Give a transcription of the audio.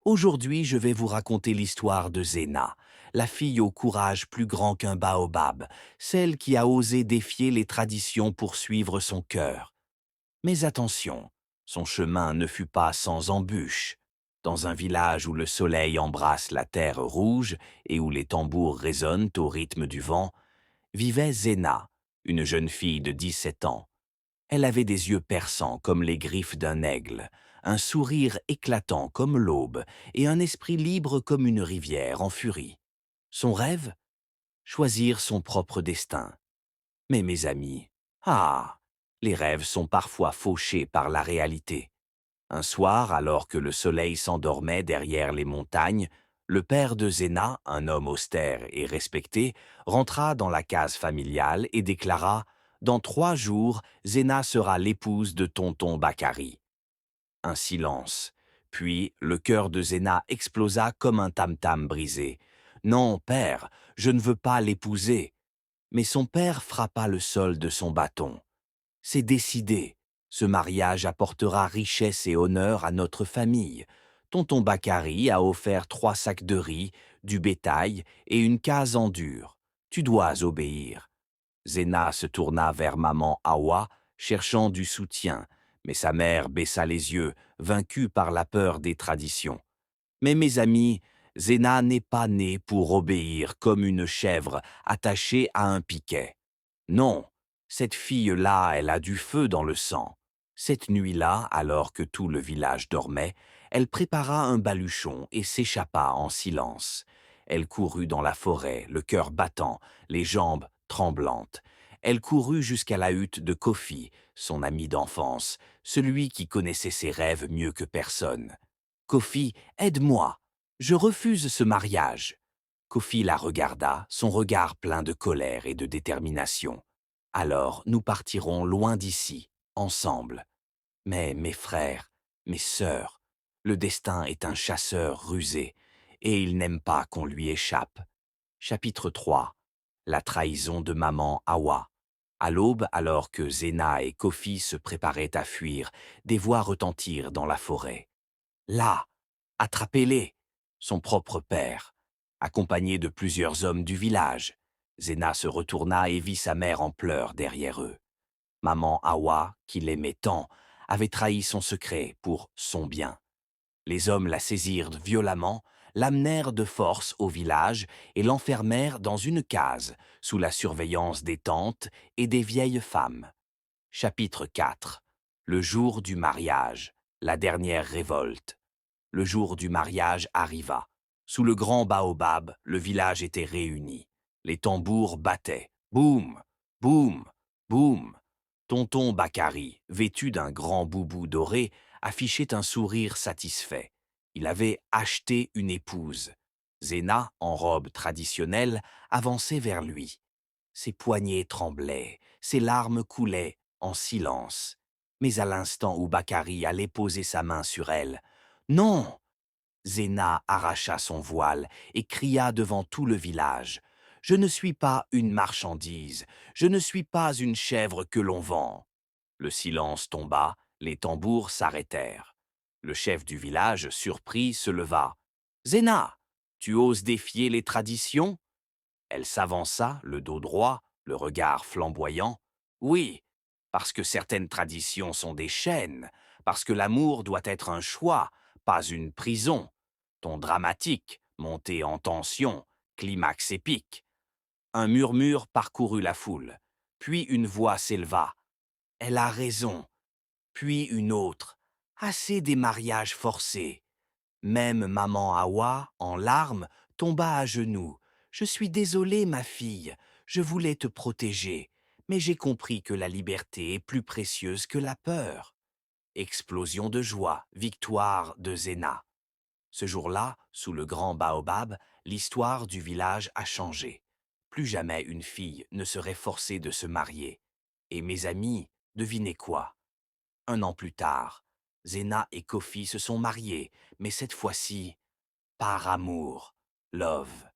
Aujourd'hui, je vais vous raconter l'histoire de Zéna, la fille au courage plus grand qu'un baobab, celle qui a osé défier les traditions pour suivre son cœur. Mais attention, son chemin ne fut pas sans embûches. Dans un village où le soleil embrasse la terre rouge et où les tambours résonnent au rythme du vent, vivait Zéna, une jeune fille de 17 ans. Elle avait des yeux perçants comme les griffes d'un aigle, un sourire éclatant comme l'aube et un esprit libre comme une rivière en furie. Son rêve? Choisir son propre destin. Mais mes amis, les rêves sont parfois fauchés par la réalité. Un soir, alors que le soleil s'endormait derrière les montagnes, le père de Zéna, un homme austère et respecté, rentra dans la case familiale et déclara: «Dans 3 jours, Zéna sera l'épouse de tonton Bakary.» Un silence. Puis le cœur de Zéna explosa comme un tam-tam brisé. «Non, père, je ne veux pas l'épouser.» Mais son père frappa le sol de son bâton. «C'est décidé. Ce mariage apportera richesse et honneur à notre famille. Tonton Bakary a offert 3 sacs de riz, du bétail et une case en dur. Tu dois obéir.» Zéna se tourna vers maman Hawa, cherchant du soutien, mais sa mère baissa les yeux, vaincue par la peur des traditions. Mais mes amis, Zéna n'est pas née pour obéir comme une chèvre attachée à un piquet. Non, cette fille-là, elle a du feu dans le sang. Cette nuit-là, alors que tout le village dormait, elle prépara un baluchon et s'échappa en silence. Elle courut dans la forêt, le cœur battant, les jambes tremblantes. Elle courut jusqu'à la hutte de Kofi, son ami d'enfance, celui qui connaissait ses rêves mieux que personne. «Kofi, aide-moi. Je refuse ce mariage.» Kofi la regarda, son regard plein de colère et de détermination. «Alors nous partirons loin d'ici, ensemble. Mais mes frères, mes sœurs, le destin est un chasseur rusé, et il n'aime pas qu'on lui échappe.» Chapitre 3. La trahison de maman Hawa. À l'aube, alors que Zéna et Kofi se préparaient à fuir, des voix retentirent dans la forêt. «Là! Attrapez-les!» Son propre père, accompagné de plusieurs hommes du village. Zéna se retourna et vit sa mère en pleurs derrière eux. Maman Hawa, qui l'aimait tant, avait trahi son secret pour son bien. Les hommes la saisirent violemment, l'amenèrent de force au village et l'enfermèrent dans une case, sous la surveillance des tantes et des vieilles femmes. Chapitre 4. Le jour du mariage, la dernière révolte. Le jour du mariage arriva. Sous le grand baobab, le village était réuni. Les tambours battaient. Boum, boum, boum. Tonton Bakary, vêtu d'un grand boubou doré, affichait un sourire satisfait. Il avait acheté une épouse. Zéna, en robe traditionnelle, avançait vers lui. Ses poignets tremblaient, ses larmes coulaient en silence. Mais à l'instant où Bakary allait poser sa main sur elle, «Non!» Zéna arracha son voile et cria devant tout le village: «Je ne suis pas une marchandise, je ne suis pas une chèvre que l'on vend.» Le silence tomba, les tambours s'arrêtèrent. Le chef du village, surpris, se leva. «Zéna, tu oses défier les traditions?» Elle s'avança, le dos droit, le regard flamboyant. «Oui, parce que certaines traditions sont des chaînes, parce que l'amour doit être un choix, pas une prison. Ton dramatique, monté en tension, climax épique.» Un murmure parcourut la foule, puis une voix s'éleva. «Elle a raison.» Puis une autre. «Assez des mariages forcés.» Même maman Hawa, en larmes, tomba à genoux. «Je suis désolée, ma fille, je voulais te protéger, mais j'ai compris que la liberté est plus précieuse que la peur.» Explosion de joie, victoire de Zéna. Ce jour-là, sous le grand baobab, l'histoire du village a changé. Plus jamais une fille ne serait forcée de se marier. Et mes amis, devinez quoi? 1 an plus tard, Zéna et Kofi se sont mariés, mais cette fois-ci, par amour, love.